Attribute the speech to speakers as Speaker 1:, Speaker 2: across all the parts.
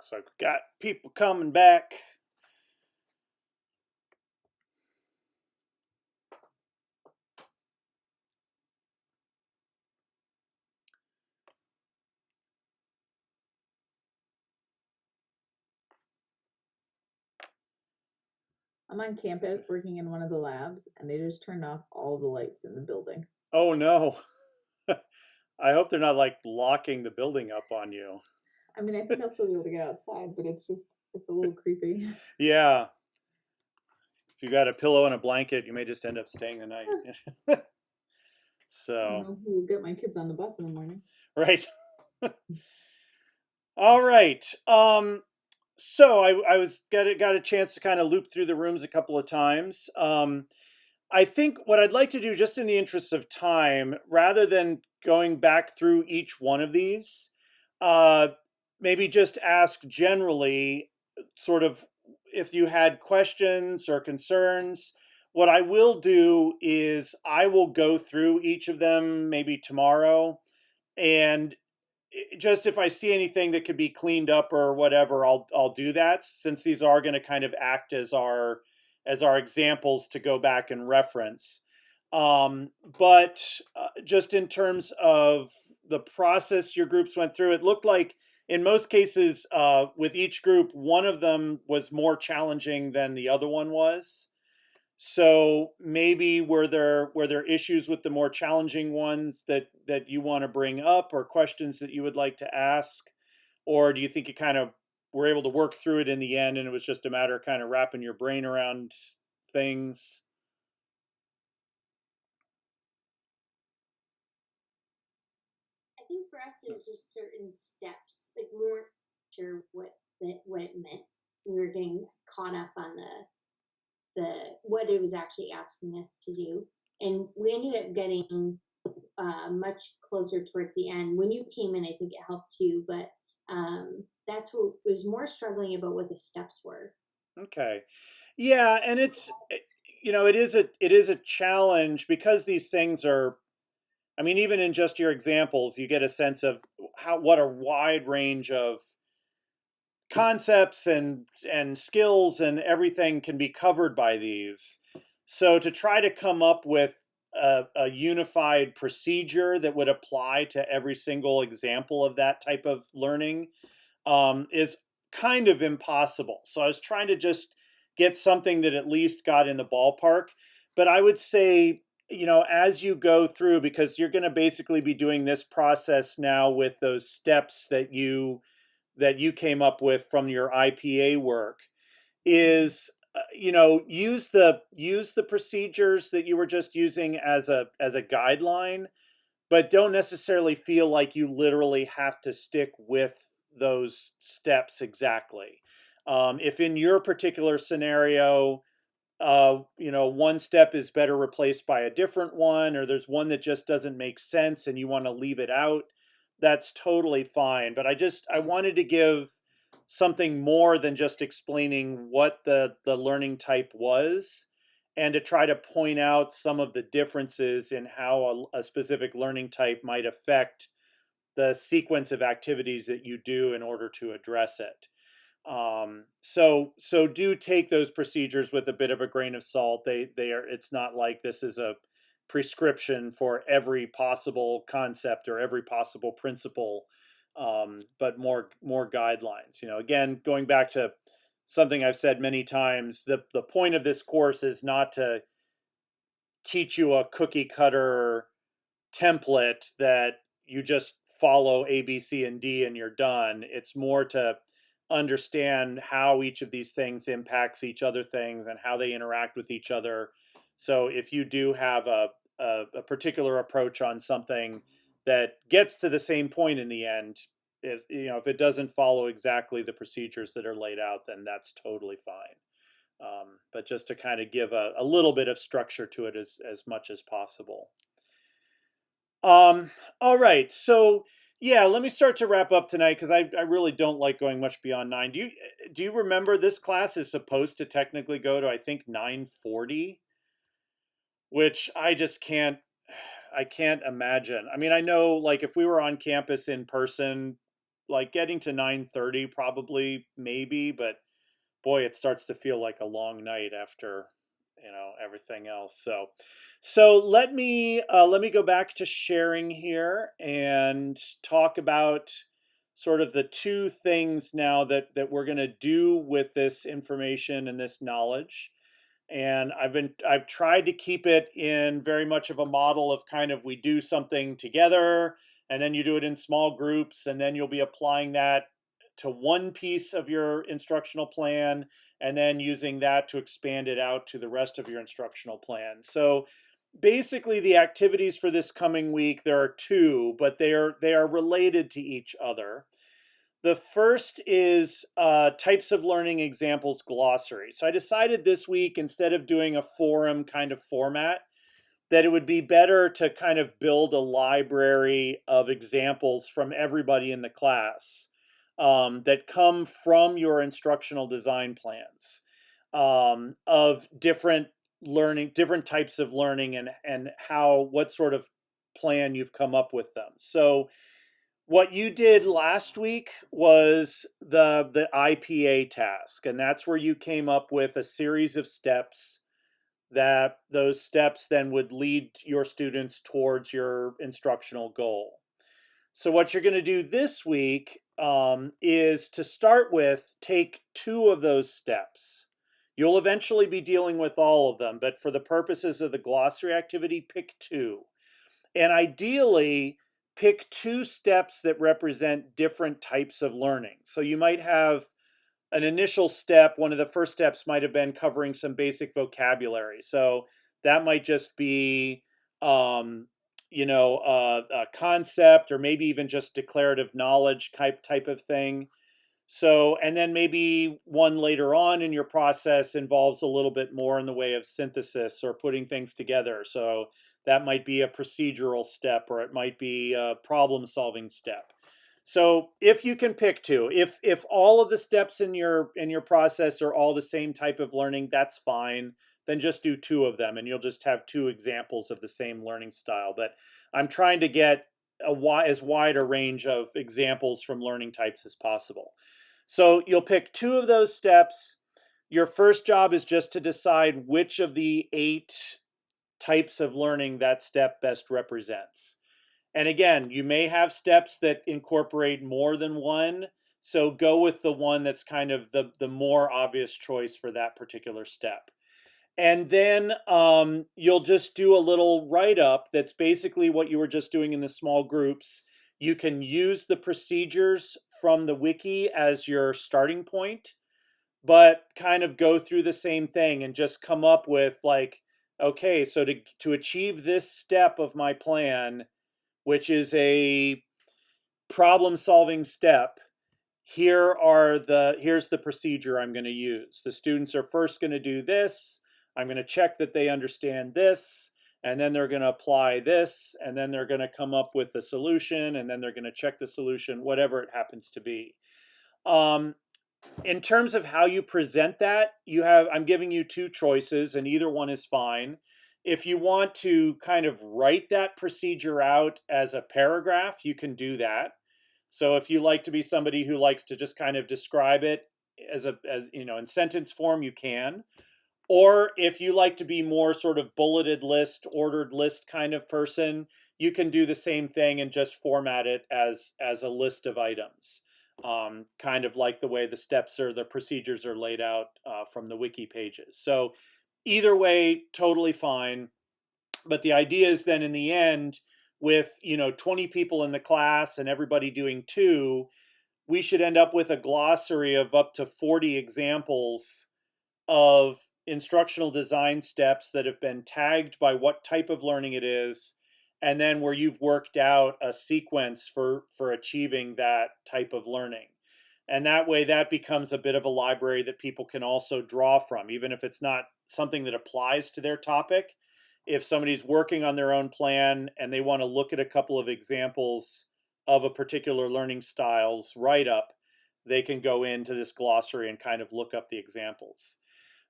Speaker 1: Looks like we got people coming back.
Speaker 2: I'm on campus working in one of the labs, and they just turned off all the lights in the building.
Speaker 1: Oh no. I hope they're not like locking the building up on you.
Speaker 2: I mean, I think I'll still be able to get outside, but it's a little creepy.
Speaker 1: Yeah. If you got a pillow and a blanket, you may just end up staying the night.
Speaker 2: I don't
Speaker 1: So,
Speaker 2: know who will get my kids on the bus in the morning.
Speaker 1: right. All right. So I was got a chance to kind of loop through the rooms a couple of times. I think what I'd like to do, just in the interest of time, rather than going back through each one of these, uh, maybe just ask generally, sort of, if you had questions or concerns. What I will do is I will go through each of them maybe tomorrow, and just if I see anything that could be cleaned up or whatever, I'll do that, since these are going to kind of act as our examples to go back and reference. But just in terms of the process your groups went through, it looked like in most cases, with each group, one of them was more challenging than the other one was. So maybe were there issues with the more challenging ones that you want to bring up, or questions that you would like to ask, or do you think you kind of were able to work through it in the end, and it was just a matter of kind of wrapping your brain around things?
Speaker 3: I think for us, it was just certain steps. Like we weren't sure what it meant. We were getting caught up on the what it was actually asking us to do, and we ended up getting much closer towards the end. When you came in, I think it helped too, but that's what was more struggling about what the steps were.
Speaker 1: Okay. Yeah, and it is a challenge because these things are, I mean, even in just your examples, you get a sense of how what a wide range of concepts and skills and everything can be covered by these. So to try to come up with a unified procedure that would apply to every single example of that type of learning, is kind of impossible. So I was trying to just get something that at least got in the ballpark. But I would say, as you go through, because you're going to basically be doing this process now with those steps that you came up with from your IPA work,
Speaker 2: Mhm.
Speaker 1: is use the procedures that you were just using as a guideline, but don't necessarily feel like you literally have to stick with those steps exactly. If in your particular scenario, one step is better replaced by a different one, or there's one that just doesn't make sense and you want to leave it out, that's totally fine. But I wanted to give something more than just explaining what the learning type was, and to try to point out some of the differences in how a specific learning type might affect the sequence of activities that you do in order to address it. So do take those procedures with a bit of a grain of salt. They are, it's not like this is a prescription for every possible concept or every possible principle, but more guidelines. Again, going back to something I've said many times, the point of this course is not to teach you a cookie cutter template that you just follow A, B, C, and D and you're done. It's more to understand how each of these things impacts each other things and how they interact with each other. So if you do have a particular approach on something that gets to the same point in the end, if it doesn't follow exactly the procedures that are laid out, then that's totally fine. But just to kind of give a little bit of structure to it as much as possible. Um, all right. So yeah, let me start to wrap up tonight, because I really don't like going much beyond 9. Do you remember this class is supposed to technically go to, I think, 9:40, which I just can't imagine. I mean, I know, like, if we were on campus in person, like getting to 9:30 probably, maybe, but boy, it starts to feel like a long night after, everything else. So let me go back to sharing here and talk about sort of the two things now that we're going to do with this information and this knowledge. And I've tried to keep it in very much of a model of kind of, we do something together, and then you do it in small groups, and then you'll be applying that to one piece of your instructional plan, and then using that to expand it out to the rest of your instructional plan. So basically, the activities for this coming week, there are two, but they are related to each other. The first is types of learning examples glossary. So I decided this week, instead of doing a forum kind of format, that it would be better to kind of build a library of examples from everybody in the class, that come from your instructional design plans, of different types of learning, and what sort of plan you've come up with them. So what you did last week was the IPA task, and that's where you came up with a series of steps, that those steps then would lead your students towards your instructional goal. So what you're going to do this week, is to start with, take two of those steps. You'll eventually be dealing with all of them, but for the purposes of the glossary activity, pick two. And ideally, pick two steps that represent different types of learning. So you might have an initial step. One of the first steps might have been covering some basic vocabulary. So that might just be, a concept, or maybe even just declarative knowledge type of thing. So, and then maybe one later on in your process involves a little bit more in the way of synthesis or putting things together. So that might be a procedural step, or it might be a problem solving step. So if you can pick two, if all of the steps in your process are all the same type of learning, that's fine. Then just do two of them, and you'll just have two examples of the same learning style. But I'm trying to get as wide a range of examples from learning types as possible. So you'll pick two of those steps. Your first job is just to decide which of the 8 types of learning that step best represents. And again, you may have steps that incorporate more than one, so go with the one that's kind of the more obvious choice for that particular step. And then you'll just do a little write-up that's basically what you were just doing in the small groups. You can use the procedures from the wiki as your starting point, but kind of go through the same thing and just come up with, like, okay, so to achieve this step of my plan, which is a problem solving step, here's the procedure I'm going to use. The students are first going to do this. I'm going to check that they understand this, and then they're going to apply this, and then they're going to come up with the solution, and then they're going to check the solution, whatever it happens to be. In terms of how you present that, I'm giving you two choices, and either one is fine. If you want to kind of write that procedure out as a paragraph, you can do that. So if you like to be somebody who likes to just kind of describe it as in sentence form, you can. Or if you like to be more sort of bulleted list, ordered list kind of person, you can do the same thing and just format it as a list of items, kind of like the way the procedures are laid out from the wiki pages. So either way, totally fine. But the idea is then, in the end, with 20 people in the class and everybody doing two, we should end up with a glossary of up to 40 examples of instructional design steps that have been tagged by what type of learning it is, and then where you've worked out a sequence for achieving that type of learning. And that way, that becomes a bit of a library that people can also draw from, even if it's not something that applies to their topic. If somebody's working on their own plan and they want to look at a couple of examples of a particular learning style's write-up, they can go into this glossary and kind of look up the examples.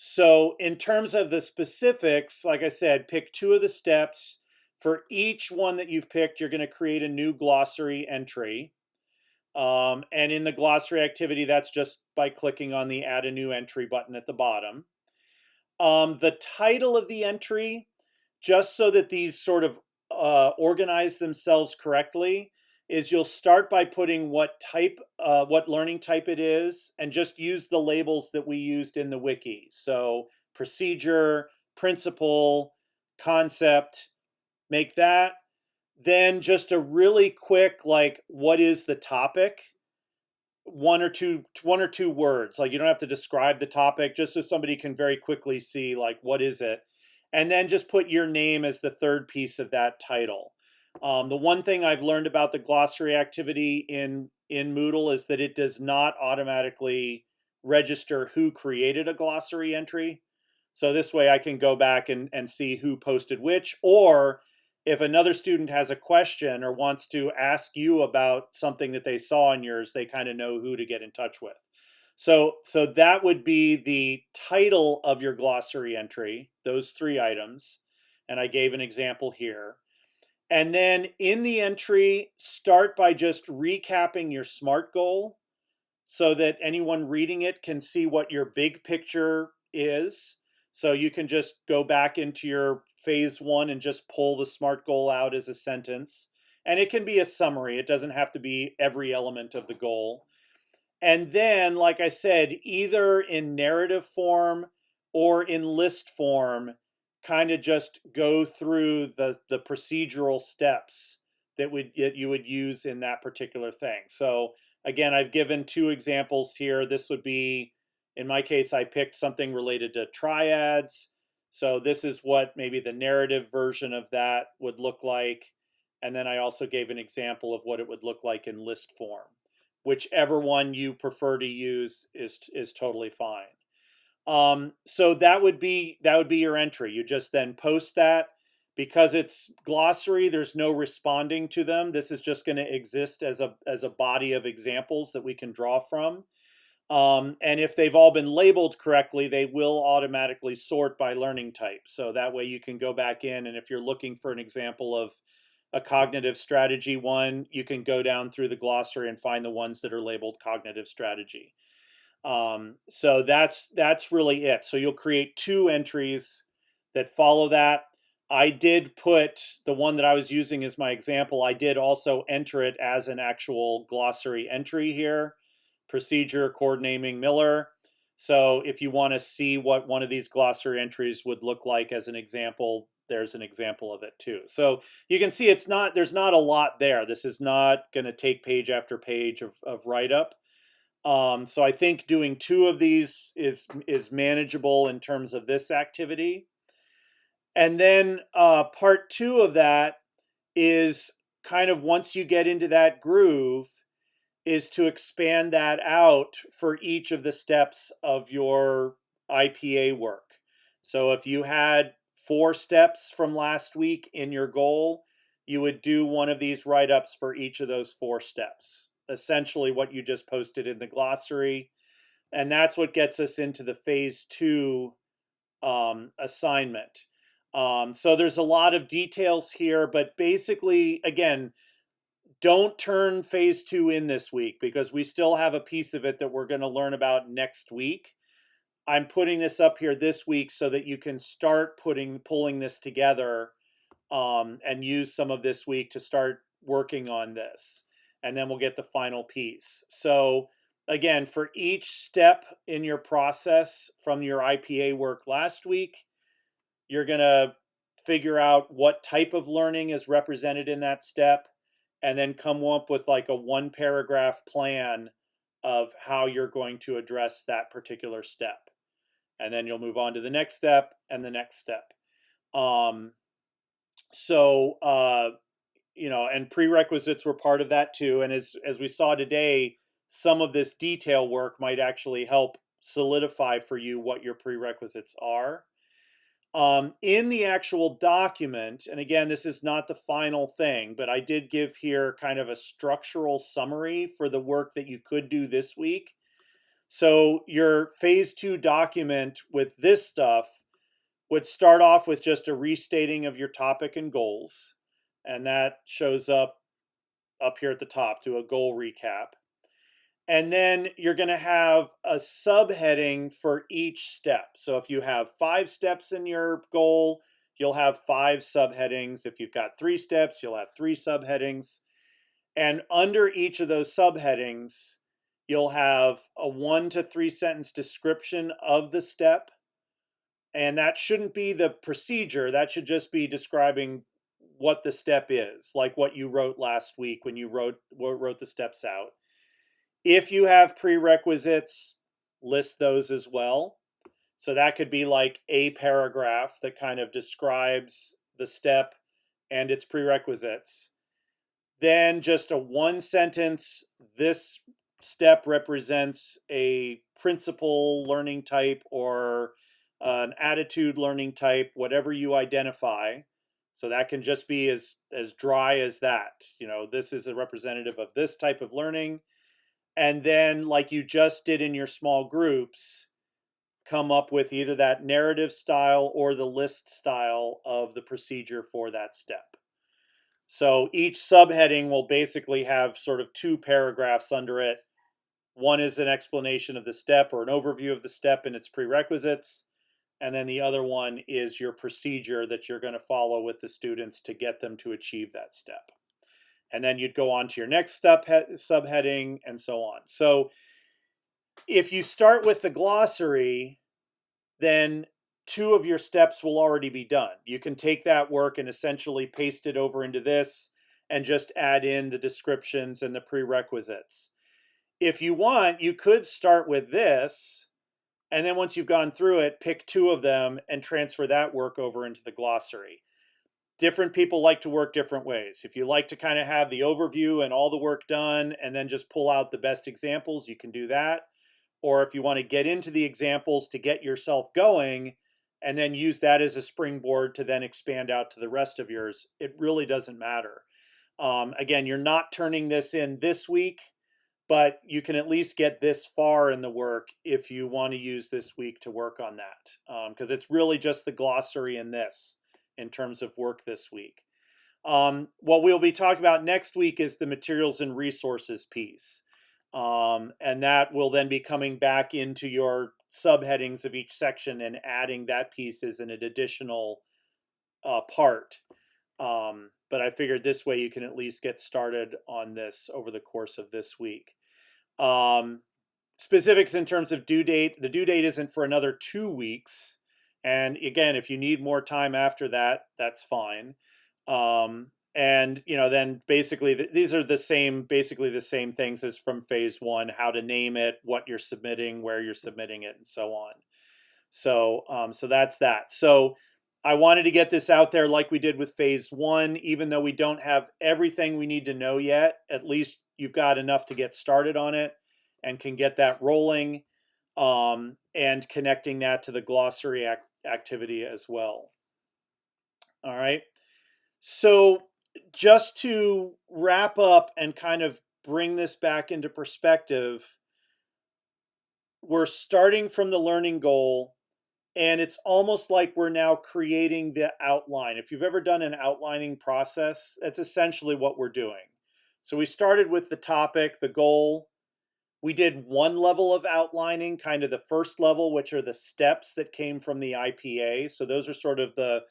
Speaker 1: So in terms of the specifics, like I said, pick two of the steps. For each one that you've picked, you're going to create a new glossary entry. And in the glossary activity, that's just by clicking on the add a new entry button at the bottom. The title of the entry, just so that these sort of organize themselves correctly, is you'll start by putting what learning type it is, and just use the labels that we used in the wiki. So procedure, principle, concept, make that. Then just a really quick, like, what is the topic? One or two words. Like, you don't have to describe the topic, just so somebody can very quickly see, like, what is it. And then just put your name as the third piece of that title. The one thing I've learned about the glossary activity in Moodle is that it does not automatically register who created a glossary entry. So this way I can go back and see who posted which, or if another student has a question or wants to ask you about something that they saw in yours, they kind of know who to get in touch with. So that would be the title of your glossary entry, those 3 items. And I gave an example here. And then in the entry, start by just recapping your SMART goal so that anyone reading it can see what your big picture is. So you can just go back into your phase 1 and just pull the SMART goal out as a sentence. And it can be a summary. It doesn't have to be every element of the goal. And then, like I said, either in narrative form or in list form, kind of just go through the procedural steps that you would use in that particular thing. So again, I've given 2 examples here. This would be, in my case, I picked something related to triads. So this is what maybe the narrative version of that would look like. And then I also gave an example of what it would look like in list form. Whichever one you prefer to use is totally fine. So that would be your entry. You just then post that. Because it's glossary, there's no responding to them. This is just going to exist as a body of examples that we can draw from. And if they've all been labeled correctly, they will automatically sort by learning type. So that way you can go back in, and if you're looking for an example of a cognitive strategy one, you can go down through the glossary and find the ones that are labeled cognitive strategy. So that's really it. So you'll create 2 entries that follow that. I did put the one that I was using as my example. I did also enter it as an actual glossary entry here. Procedure, codenaming Miller. So if you want to see what one of these glossary entries would look like as an example, there's an example of it too. So you can see there's not a lot there. This is not going to take page after page of write-up. So I think doing 2 of these is manageable in terms of this activity. And then part 2 of that is kind of, once you get into that groove, is to expand that out for each of the steps of your IPA work. So if you had 4 steps from last week in your goal, you would do one of these write-ups for each of those 4 steps. Essentially what you just posted in the glossary. And that's what gets us into the phase 2 assignment. So there's a lot of details here, but basically, again, don't turn phase 2 in this week, because we still have a piece of it that we're going to learn about next week. I'm putting this up here this week so that you can start pulling this together, and use some of this week to start working on this. And then we'll get the final piece. So again, for each step in your process from your IPA work last week, you're going to figure out what type of learning is represented in that step, and then come up with like a 1-paragraph plan of how you're going to address that particular step. And then you'll move on to the next step and the next step. And prerequisites were part of that too. And as we saw today, some of this detail work might actually help solidify for you what your prerequisites are. In the actual document, and again, this is not the final thing, but I did give here kind of a structural summary for the work that you could do this week. So your phase 2 document with this stuff would start off with just a restating of your topic and goals. And that shows up here at the top, to a goal recap. And then you're going to have a subheading for each step. So if you have 5 steps in your goal, you'll have 5 subheadings. If you've got 3 steps, you'll have 3 subheadings. And under each of those subheadings, you'll have a 1 to 3 sentence description of the step. And that shouldn't be the procedure. That should just be describing what the step is, like what you wrote last week when you wrote the steps out. If you have prerequisites, list those as well. So that could be like a paragraph that kind of describes the step and its prerequisites. Then just a 1 sentence, this step represents a principle learning type or an attitude learning type, whatever you identify. So that can just be as dry as that. This is a representative of this type of learning. And then, like you just did in your small groups, come up with either that narrative style or the list style of the procedure for that step. So each subheading will basically have sort of 2 paragraphs under it. One is an explanation of the step or an overview of the step and its prerequisites. And then the other one is your procedure that you're going to follow with the students to get them to achieve that step. And then you'd go on to your next subheading and so on. So if you start with the glossary, then 2 of your steps will already be done. You can take that work and essentially paste it over into this and just add in the descriptions and the prerequisites. If you want, you could start with this, and then once you've gone through it, pick 2 of them and transfer that work over into the glossary. Different people like to work different ways. If you like to kind of have the overview and all the work done and then just pull out the best examples, you can do that. Or if you want to get into the examples to get yourself going and then use that as a springboard to then expand out to the rest of yours, it really doesn't matter. Again, you're not turning this in this week, but you can at least get this far in the work if you want to use this week to work on that, because it's really just the glossary in this in terms of work this week. What we'll be talking about next week is the materials and resources piece. And that will then be coming back into your subheadings of each section and adding that piece as an additional part. But I figured this way you can at least get started on this over the course of this week. Specifics in terms of due date, the due date isn't for another 2 weeks. And again, if you need more time after that, that's fine. And then basically these are basically the same things as from phase 1: how to name it, what you're submitting, where you're submitting it, and so on. So that's that. So I wanted to get this out there like we did with phase 1. Even though we don't have everything we need to know yet, at least you've got enough to get started on it and can get that rolling, and connecting that to the glossary activity as well. All right. So just to wrap up and kind of bring this back into perspective, we're starting from the learning goal, and it's almost like we're now creating the outline. If you've ever done an outlining process, that's essentially what we're doing. So we started with the topic, the goal. We did 1 level of outlining, kind of the first level, which are the steps that came from the IPA. So those are sort of the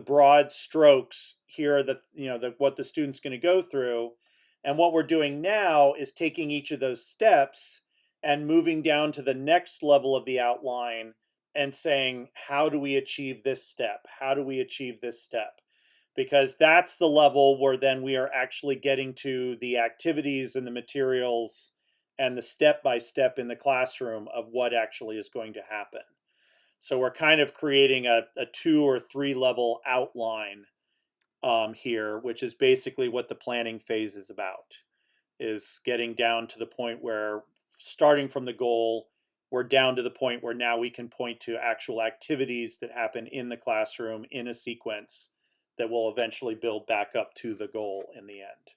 Speaker 1: broad strokes here that what the student's going to go through. And what we're doing now is taking each of those steps and moving down to the next level of the outline and saying, how do we achieve this step? How do we achieve this step? Because that's the level where then we are actually getting to the activities and the materials and the step-by-step in the classroom of what actually is going to happen. So we're kind of creating a 2 or 3 level outline here, which is basically what the planning phase is about, is getting down to the point where, starting from the goal, we're down to the point where now we can point to actual activities that happen in the classroom in a sequence that will eventually build back up to the goal in the end.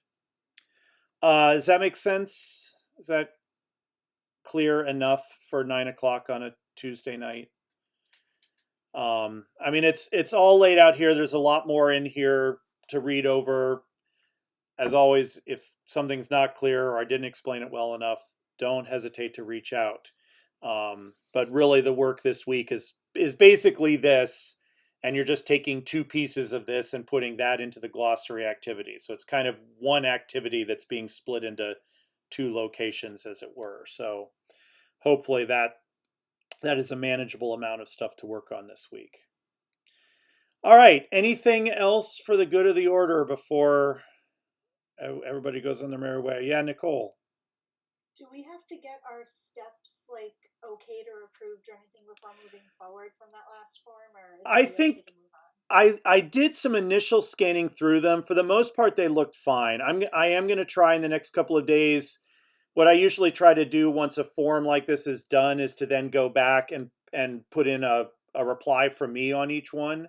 Speaker 1: Does that make sense? Is that clear enough for 9 o'clock on a Tuesday night? I mean, it's all laid out here. There's a lot more in here to read over. As always, if something's not clear or I didn't explain it well enough, don't hesitate to reach out. But really, the work this week is basically this, and you're just taking two pieces of this and putting that into the glossary activity. So it's kind of one activity that's being split into two locations, as it were. So hopefully that is a manageable amount of stuff to work on this week. All right. Anything else for the good of the order before everybody goes on their merry way? Yeah, Nicole.
Speaker 4: Do we have to get our steps like okayed or approved or anything before moving forward from that last form, or is
Speaker 1: I
Speaker 4: it okay
Speaker 1: think
Speaker 4: to move on?
Speaker 1: I did some initial scanning through them. For the most part, they looked fine. I am going to try in the next couple of days. What I usually try to do once a form like this is done is to then go back and put in a reply from me on each one.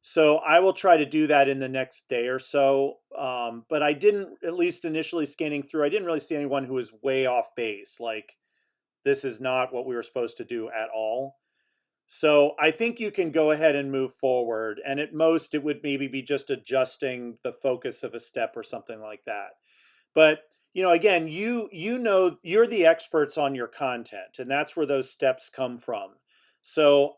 Speaker 1: So I will try to do that in the next day or so. But I didn't, at least initially scanning through, I didn't really see anyone who was way off base. Like, this is not what we were supposed to do at all. So I think you can go ahead and move forward. And at most, it would maybe be just adjusting the focus of a step or something like that. But again, you know you're the experts on your content, and that's where those steps come from. So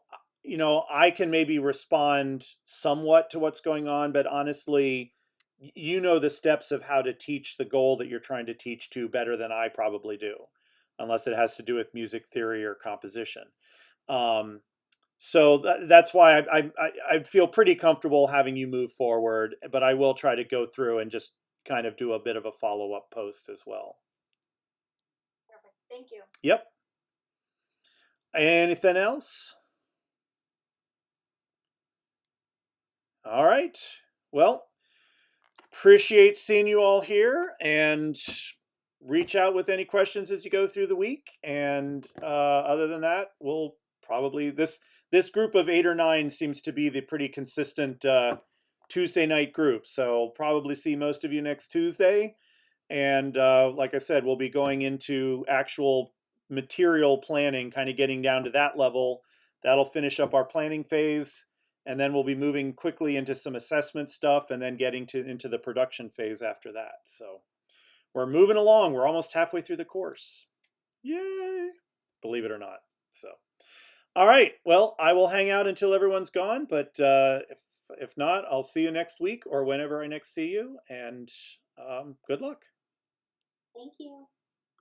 Speaker 1: I can maybe respond somewhat to what's going on, but honestly, you know the steps of how to teach the goal that you're trying to teach to better than I probably do, unless it has to do with music theory or composition. Um, so that's why I feel pretty comfortable having you move forward, but I will try to go through and just kind of do a bit of a follow-up post as well.
Speaker 4: Perfect. Thank you.
Speaker 1: Yep. Anything else? All right. Well, appreciate seeing you all here, and reach out with any questions as you go through the week. And other than that, we'll probably this group of 8 or 9 seems to be the pretty consistent Tuesday night group. So probably see most of you next Tuesday. And like I said, we'll be going into actual material planning, kind of getting down to that level. That'll finish up our planning phase. And then we'll be moving quickly into some assessment stuff and then getting into the production phase after that. So we're moving along. We're almost halfway through the course. Yay! Believe it or not. So, all right. Well, I will hang out until everyone's gone. But if not, I'll see you next week or whenever I next see you. And good luck.
Speaker 3: Thank you.